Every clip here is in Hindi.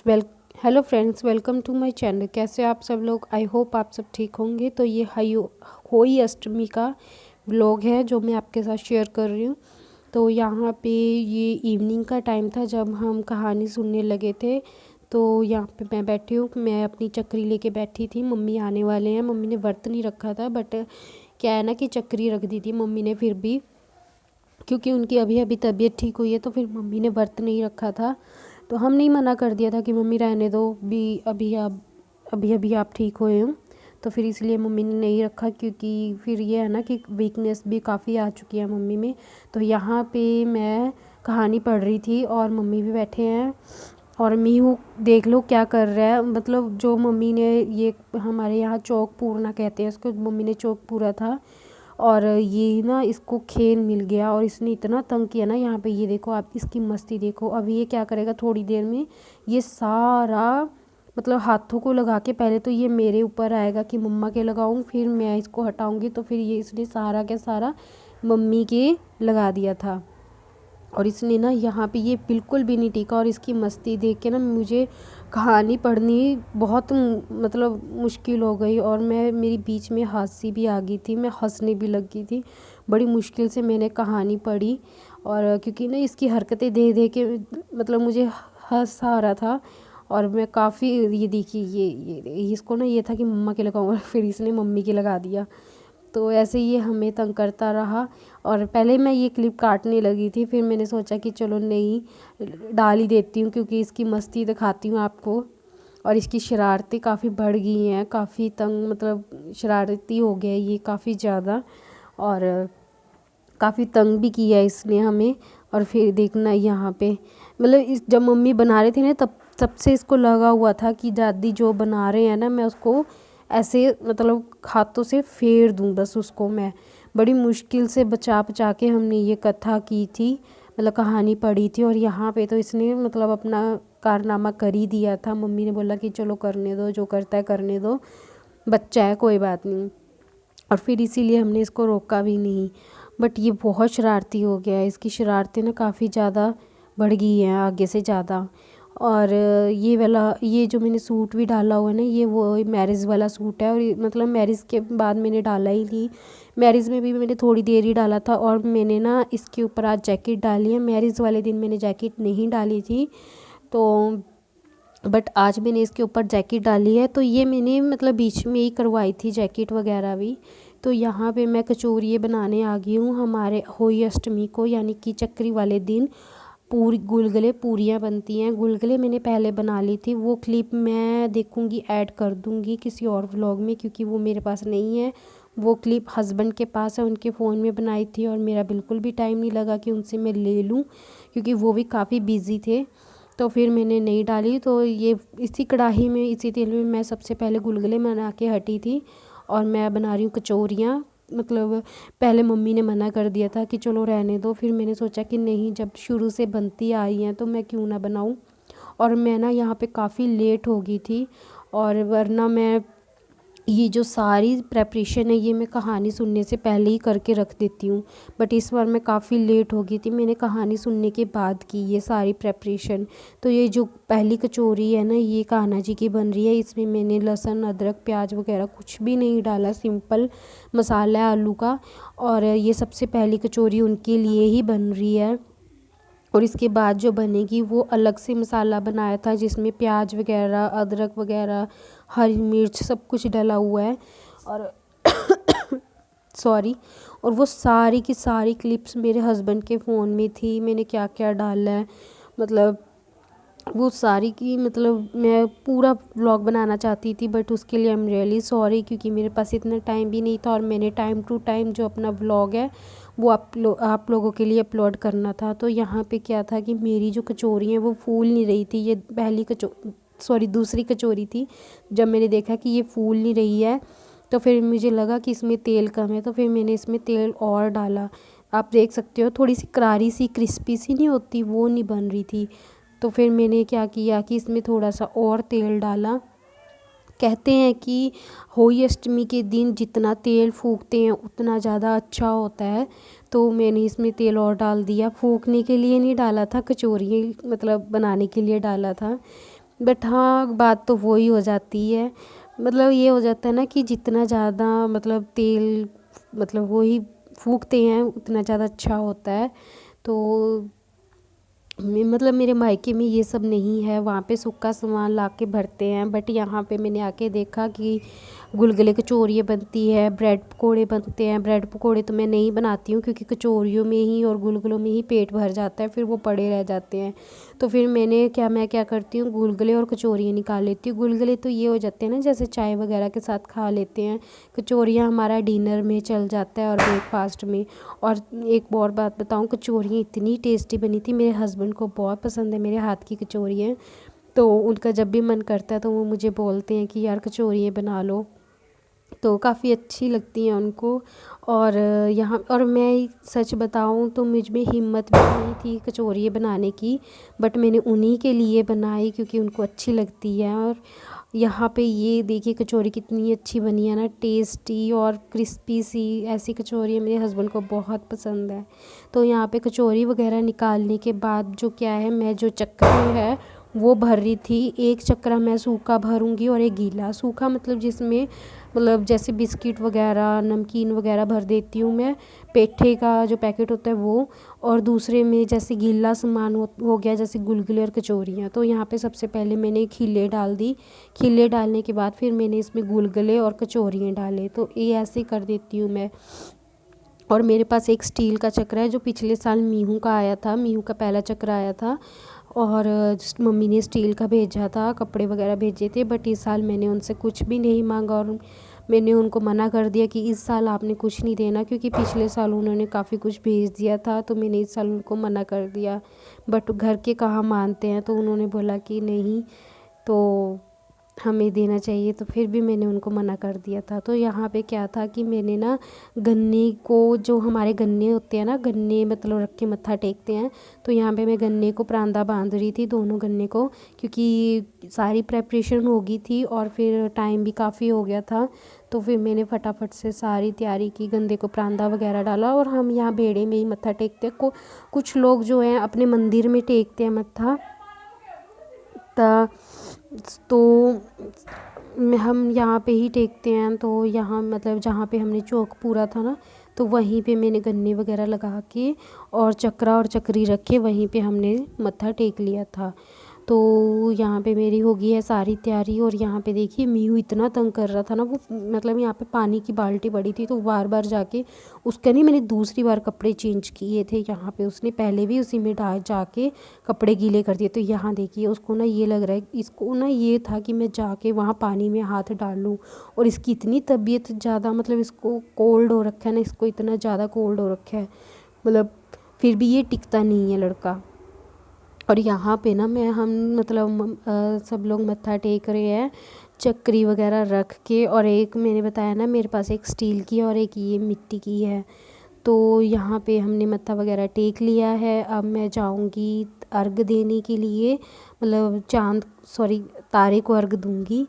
Well hello friends, welcome to my channel. कैसे आप सब लोग? आई होप आप सब ठीक होंगे। तो ये होली अष्टमी का व्लॉग है जो मैं आपके साथ शेयर कर रही हूँ। तो यहाँ पे ये इवनिंग का टाइम था जब हम कहानी सुनने लगे थे। तो यहाँ पे मैं बैठी हूँ, मैं अपनी चक्री लेके बैठी थी। मम्मी आने वाले हैं। मम्मी ने व्रत नहीं रखा था, बट क्या है ना कि चक्री रख दी थी मम्मी ने, फिर भी क्योंकि उनकी अभी अभी तबीयत ठीक हुई है तो फिर मम्मी ने व्रत नहीं रखा था। तो हमने ही मना कर दिया था कि मम्मी रहने दो, भी अभी आप ठीक हुए हो। तो फिर इसलिए मम्मी ने नहीं रखा, क्योंकि फिर ये है ना कि वीकनेस भी काफ़ी आ चुकी है मम्मी में। तो यहाँ पे मैं कहानी पढ़ रही थी और मम्मी भी बैठे हैं और मीहू देख लो क्या कर रहा है। मतलब जो मम्मी ने, ये हमारे यहाँ चौक पूरना कहते हैं उसको, मम्मी ने चौक पूरा था और ये ना इसको खेल मिल गया और इसने इतना तंग किया ना। यहाँ पे ये देखो, आप इसकी मस्ती देखो। अब ये क्या करेगा थोड़ी देर में, ये सारा मतलब हाथों को लगा के, पहले तो ये मेरे ऊपर आएगा कि मम्मा के लगाऊं, फिर मैं इसको हटाऊंगी, तो फिर ये इसने सारा के सारा मम्मी के लगा दिया था। और इसने ना यहाँ पे ये बिल्कुल भी नहीं टिका और इसकी मस्ती देख के ना मुझे कहानी पढ़नी बहुत मतलब मुश्किल हो गई। और मेरी बीच में हंसी भी आ गई थी, मैं हंसने भी लग गई थी। बड़ी मुश्किल से मैंने कहानी पढ़ी, और क्योंकि ना इसकी हरकतें देख देख के मतलब मुझे हंस आ रहा था। और मैं काफ़ी ये देखी, ये इसको ना ये था कि मम्मा के लगाऊंगा, फिर इसने मम्मी के लगा दिया। तो ऐसे ये हमें तंग करता रहा। और पहले मैं ये क्लिप काटने लगी थी, फिर मैंने सोचा कि चलो नहीं, डाल ही देती हूँ, क्योंकि इसकी मस्ती दिखाती हूँ आपको। और इसकी शरारतें काफ़ी बढ़ गई हैं, काफ़ी तंग, मतलब शरारती हो गया ये काफ़ी ज़्यादा। और काफ़ी तंग भी किया इसने हमें। और फिर देखना यहाँ पे, मतलब इस जब मम्मी बना रहे थे ना, तब सबसे इसको लगा हुआ था कि दादी जो बना रहे हैं ना, मैं उसको ऐसे मतलब हाथों से फेर दूँ बस उसको। मैं बड़ी मुश्किल से बचा बचा के हमने ये कथा की थी, मतलब कहानी पढ़ी थी। और यहाँ पे तो इसने मतलब अपना कारनामा कर ही दिया था। मम्मी ने बोला कि चलो करने दो, जो करता है करने दो, बच्चा है कोई बात नहीं। और फिर इसीलिए हमने इसको रोका भी नहीं। बट ये बहुत शरारती हो गया है, इसकी शरारतें ना काफ़ी ज़्यादा बढ़ गई हैं आगे से ज़्यादा। और ये वाला, ये जो मैंने सूट भी डाला हुआ है ना, ये वो मैरिज वाला सूट है। और मतलब मैरिज के बाद मैंने डाला ही नहीं, मैरिज में भी मैंने थोड़ी देर ही डाला था। और मैंने ना इसके ऊपर आज जैकेट डाली है, मैरिज वाले दिन मैंने जैकेट नहीं डाली थी। तो बट आज मैंने इसके ऊपर जैकेट डाली है। तो ये मैंने मतलब बीच में ही करवाई थी जैकेट वगैरह भी। तो यहाँ पे मैं कचौरियाँ बनाने आ गई हूँ। हमारे होली अष्टमी को यानी कि चक्री वाले दिन पूरी गुलगुले पूरियाँ बनती हैं। गुलगुले मैंने पहले बना ली थी, वो क्लिप मैं देखूँगी ऐड कर दूँगी किसी और व्लॉग में, क्योंकि वो मेरे पास नहीं है। वो क्लिप हस्बैंड के पास है, उनके फ़ोन में बनाई थी और मेरा बिल्कुल भी टाइम नहीं लगा कि उनसे मैं ले लूँ, क्योंकि वो भी काफ़ी बिज़ी थे। तो फिर मैंने नहीं डाली। तो ये इसी कढ़ाई में, इसी तेल में मैं सबसे पहले गुलगुले बना के हटी थी। और मैं बना रही हूँ कचौरियाँ। मतलब पहले मम्मी ने मना कर दिया था कि चलो रहने दो, फिर मैंने सोचा कि नहीं, जब शुरू से बनती आई हैं तो मैं क्यों ना बनाऊँ। और मैं ना यहाँ पे काफ़ी लेट हो गई थी, और वरना मैं ये जो सारी प्रेपरेशन है ये मैं कहानी सुनने से पहले ही करके रख देती हूँ। बट इस बार मैं काफ़ी लेट हो गई थी, मैंने कहानी सुनने के बाद की ये सारी प्रेपरेशन। तो ये जो पहली कचौरी है ना, ये कान्हा जी की बन रही है। इसमें मैंने लहसुन अदरक प्याज वगैरह कुछ भी नहीं डाला, सिंपल मसाला है आलू का। और ये सबसे पहली कचौरी उनके लिए ही बन रही है। और इसके बाद जो बनेगी वो अलग से मसाला बनाया था, जिसमें प्याज वगैरह अदरक वगैरह हरी मिर्च सब कुछ डला हुआ है। और सॉरी। और वो सारी की सारी क्लिप्स मेरे हस्बैंड के फ़ोन में थी, मैंने क्या क्या डाला है, मतलब वो सारी की, मतलब मैं पूरा व्लॉग बनाना चाहती थी, बट उसके लिए आई एम रियली सॉरी, क्योंकि मेरे पास इतना टाइम भी नहीं था। और मैंने टाइम टू टाइम जो अपना व्लॉग है वो आप लोगों के लिए अपलोड करना था। तो यहाँ पे क्या था कि मेरी जो कचौरी है वो फूल नहीं रही थी। ये पहली सॉरी दूसरी कचौरी थी। जब मैंने देखा कि ये फूल नहीं रही है, तो फिर मुझे लगा कि इसमें तेल कम है, तो फिर मैंने इसमें तेल और डाला। आप देख सकते हो थोड़ी सी करारी सी क्रिस्पी सी नहीं होती, वो नहीं बन रही थी। तो फिर मैंने क्या किया कि इसमें थोड़ा सा और तेल डाला। कहते हैं कि होली अष्टमी के दिन जितना तेल फूकते हैं उतना ज़्यादा अच्छा होता है। तो मैंने इसमें तेल और डाल दिया, फूकने के लिए नहीं डाला था, कचौरी मतलब बनाने के लिए डाला था। बट हाँ, बात तो वो ही हो जाती है, मतलब ये हो जाता है ना कि जितना ज़्यादा मतलब तेल मतलब वो ही फूकते हैं उतना ज़्यादा अच्छा होता है। तो मतलब मेरे मायके में ये सब नहीं है, वहाँ पे सूखा सामान ला के भरते हैं। बट यहाँ पे मैंने आके देखा कि गुलगुले कचौरियाँ बनती है, ब्रेड पकोड़े बनते हैं। ब्रेड पकोड़े तो मैं नहीं बनाती हूँ क्योंकि कचौरियों में ही और गुलगुलों में ही पेट भर जाता है, फिर वो पड़े रह जाते हैं। तो फिर मैं क्या करती हूँ, गुलगुले और कचौरियाँ निकाल लेती हूँ। गुलगुले तो ये हो जाते हैं ना जैसे चाय वगैरह के साथ खा लेते हैं, कचौरियाँ हमारा डिनर में चल जाता है और ब्रेकफास्ट में। और एक और बात बताऊँ, कचौरियाँ इतनी टेस्टी बनी थी, मेरे हस्बैंड को बहुत पसंद है मेरे हाथ की कचौरियाँ। तो उनका जब भी मन करता है तो वो मुझे बोलते हैं कि यार कचौरियाँ बना लो, तो काफ़ी अच्छी लगती हैं उनको। और यहाँ और मैं सच बताऊँ तो मुझ में हिम्मत भी नहीं थी कचौरियाँ बनाने की, बट मैंने उन्हीं के लिए बनाई क्योंकि उनको अच्छी लगती है। और यहाँ पे ये देखिए कचौरी कितनी अच्छी बनी है ना, टेस्टी और क्रिस्पी सी। ऐसी कचौरियाँ मेरे हस्बैंड को बहुत पसंद है। तो यहाँ पे कचौरी वगैरह निकालने के बाद जो क्या है, मैं जो चक्कर है वो भर रही थी। एक चक्रा मैं सूखा भरूँगी और एक गीला। सूखा मतलब जिसमें मतलब जैसे बिस्किट वगैरह नमकीन वगैरह भर देती हूँ मैं, पेठे का जो पैकेट होता है वो। और दूसरे में जैसे गीला सामान हो गया जैसे गुलगुले और कचौरियाँ। तो यहाँ पे सबसे पहले मैंने खीले डाल दी, खीले डालने के बाद फिर मैंने इसमें गुलगुले और कचौरियाँ डाले। तो ये ऐसे कर देती हूँ मैं। और मेरे पास एक स्टील का चक्र है जो पिछले साल मीहू का आया था, मीहू का पहला चक्र आया था। और मम्मी ने स्टील का भेजा था, कपड़े वगैरह भेजे थे। बट इस साल मैंने उनसे कुछ भी नहीं मांगा और मैंने उनको मना कर दिया कि इस साल आपने कुछ नहीं देना, क्योंकि पिछले साल उन्होंने काफ़ी कुछ भेज दिया था। तो मैंने इस साल उनको मना कर दिया। बट घर के कहाँ मानते हैं, तो उन्होंने बोला कि नहीं, तो हमें देना चाहिए। तो फिर भी मैंने उनको मना कर दिया था। तो यहाँ पे क्या था कि मैंने ना गन्ने को, जो हमारे गन्ने होते हैं ना, गन्ने मतलब रख के मत्था टेकते हैं। तो यहाँ पे मैं गन्ने को परांदा बांध रही थी, दोनों गन्ने को, क्योंकि सारी प्रेपरेशन हो गई थी और फिर टाइम भी काफ़ी हो गया था। तो फिर मैंने फटाफट से सारी तैयारी की, गंदे को परांदा वगैरह डाला। और हम यहाँ बेड़े में ही मत्था टेकते हैं। कुछ लोग जो हैं अपने मंदिर में टेकते हैं मत्था। तो हम यहाँ पे ही टेकते हैं। तो यहाँ मतलब जहाँ पे हमने चौक पूरा था ना, तो वहीं पे मैंने गन्ने वगैरह लगा के और चक्रा और चक्री रखे, वहीं पे हमने मत्था टेक लिया था। तो यहाँ पे मेरी हो गई है सारी तैयारी। और यहाँ पे देखिए मीहू इतना तंग कर रहा था ना, वो मतलब यहाँ पे पानी की बाल्टी पड़ी थी, तो बार बार जाके उसका नहीं, मैंने दूसरी बार कपड़े चेंज किए थे यहाँ पे, उसने पहले भी उसी में डाल जाके कपड़े गीले कर दिए। तो यहाँ देखिए उसको ना ये लग रहा है, इसको ना ये था कि मैं जाके वहाँ पानी में हाथ डाल लूँ। और इसकी इतनी तबीयत ज़्यादा, मतलब इसको कोल्ड हो रखा है ना, इसको इतना ज़्यादा कोल्ड हो रखा है, मतलब फिर भी ये टिकता नहीं है लड़का। और यहाँ पे ना हम मतलब सब लोग मत्था टेक रहे हैं चक्री वगैरह रख के। और एक मैंने बताया ना मेरे पास एक स्टील की और एक ये मिट्टी की है। तो यहाँ पे हमने मत्था वगैरह टेक लिया है। अब मैं जाऊँगी अर्घ देने के लिए, मतलब तारे को अर्घ दूँगी।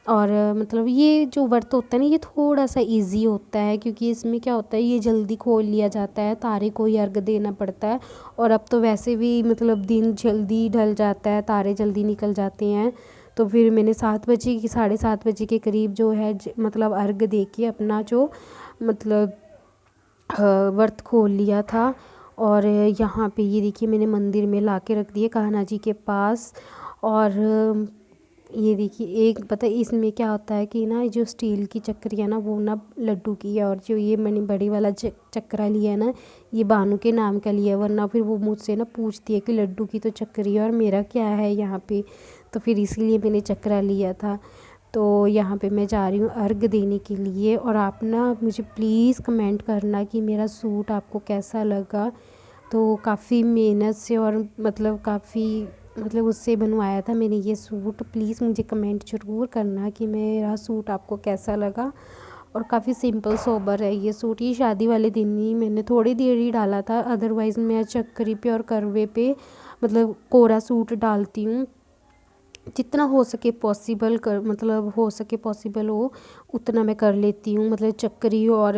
और मतलब ये जो व्रत होता है ना, ये थोड़ा सा इजी होता है, क्योंकि इसमें क्या होता है, ये जल्दी खोल लिया जाता है, तारे को ही अर्घ देना पड़ता है। और अब तो वैसे भी मतलब दिन जल्दी ढल जाता है, तारे जल्दी निकल जाते हैं। तो फिर मैंने 7 बजे की 7:30 बजे के करीब जो है मतलब अर्घ दे के अपना जो मतलब व्रत खोल लिया था। और यहाँ पे ये देखिए मैंने मंदिर में ला के रख दिए कान्हा जी के पास। और ये देखिए एक पता है इसमें क्या होता है कि ना, जो स्टील की चक्री है ना वो ना लड्डू की है, और जो ये मैंने बड़ी वाला चक्रा लिया है ना, ये बानू के नाम का लिया है। वरना फिर वो मुझसे ना पूछती है कि लड्डू की तो चक्री है और मेरा क्या है यहाँ पे, तो फिर इसीलिए मैंने चक्रा लिया था। तो यहाँ पे मैं जा रही हूँ अर्घ देने के लिए। और आप ना मुझे प्लीज़ कमेंट करना कि मेरा सूट आपको कैसा लगा। तो काफ़ी मेहनत से और मतलब काफ़ी मतलब उससे बनवाया था मैंने ये सूट। प्लीज़ मुझे कमेंट ज़रूर करना कि मेरा सूट आपको कैसा लगा। और काफ़ी सिंपल सोबर है ये सूट। ये शादी वाले दिन ही मैंने थोड़ी देर ही डाला था, अदरवाइज़ मैं चक्री पे और करवे पे मतलब कोरा सूट डालती हूँ। जितना हो सके पॉसिबल मतलब हो सके पॉसिबल हो उतना मैं कर लेती हूँ। मतलब चक्री और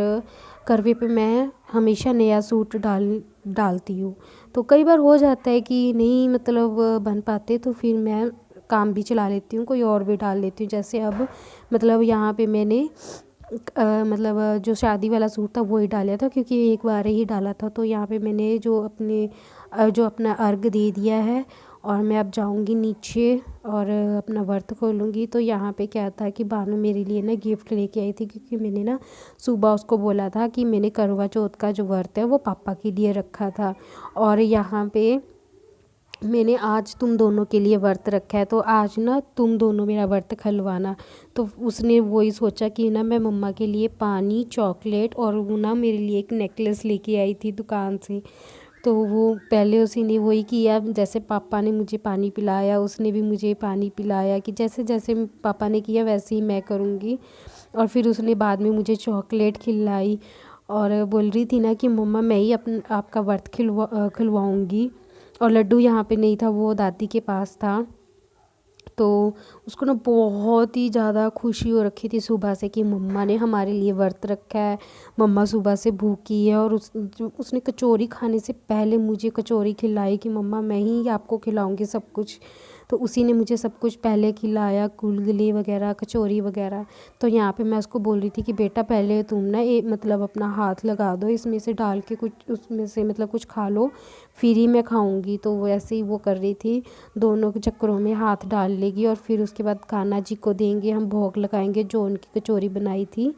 करवे पे मैं हमेशा नया सूट डालती हूँ। तो कई बार हो जाता है कि नहीं मतलब बन पाते, तो फिर मैं काम भी चला लेती हूँ, कोई और भी डाल लेती हूँ। जैसे अब मतलब यहाँ पे मैंने मतलब जो शादी वाला सूट था वो ही डाला था, क्योंकि एक बार ही डाला था। तो यहाँ पे मैंने जो अपना अर्घ दे दिया है, और मैं अब जाऊँगी नीचे और अपना व्रत खोलूँगी। तो यहाँ पे क्या था कि भानु मेरे लिए ना गिफ्ट लेके आई थी, क्योंकि मैंने ना सुबह उसको बोला था कि मैंने करवा चौथ का जो व्रत है वो पापा के लिए रखा था, और यहाँ पे मैंने आज तुम दोनों के लिए व्रत रखा है, तो आज ना तुम दोनों मेरा व्रत खलवाना। तो उसने वही सोचा कि ना मैं मम्मा के लिए पानी, चॉकलेट और वो ना मेरे लिए एक नेकलेस लेके आई थी दुकान से। तो वो पहले उसी ने वही किया, जैसे पापा ने मुझे पानी पिलाया उसने भी मुझे पानी पिलाया, कि जैसे जैसे पापा ने किया वैसे ही मैं करूँगी। और फिर उसने बाद में मुझे चॉकलेट खिलाई और बोल रही थी ना कि मम्मा मैं ही आपका व्रत खिलवाऊँगी। और लड्डू यहाँ पे नहीं था, वो दादी के पास था। तो उसको ना बहुत ही ज़्यादा खुशी हो रखी थी सुबह से कि मम्मा ने हमारे लिए व्रत रखा है, मम्मा सुबह से भूखी है। और उसने कचौरी खाने से पहले मुझे कचौरी खिलाई कि मम्मा मैं ही आपको खिलाऊंगी सब कुछ। तो उसी ने मुझे सब कुछ पहले खिलाया, गुलगुले वगैरह, कचौरी वगैरह। तो यहाँ पे मैं उसको बोल रही थी कि बेटा पहले तुम ना मतलब अपना हाथ लगा दो इसमें से डाल के, कुछ उसमें से मतलब कुछ खा लो, फिर ही मैं खाऊंगी। तो वैसे ही वो कर रही थी, दोनों के चक्करों में हाथ डाल लेगी और फिर उसके बाद कान्हा जी को देंगे हम, भोग लगाएंगे जो उनकी कचौरी बनाई थी।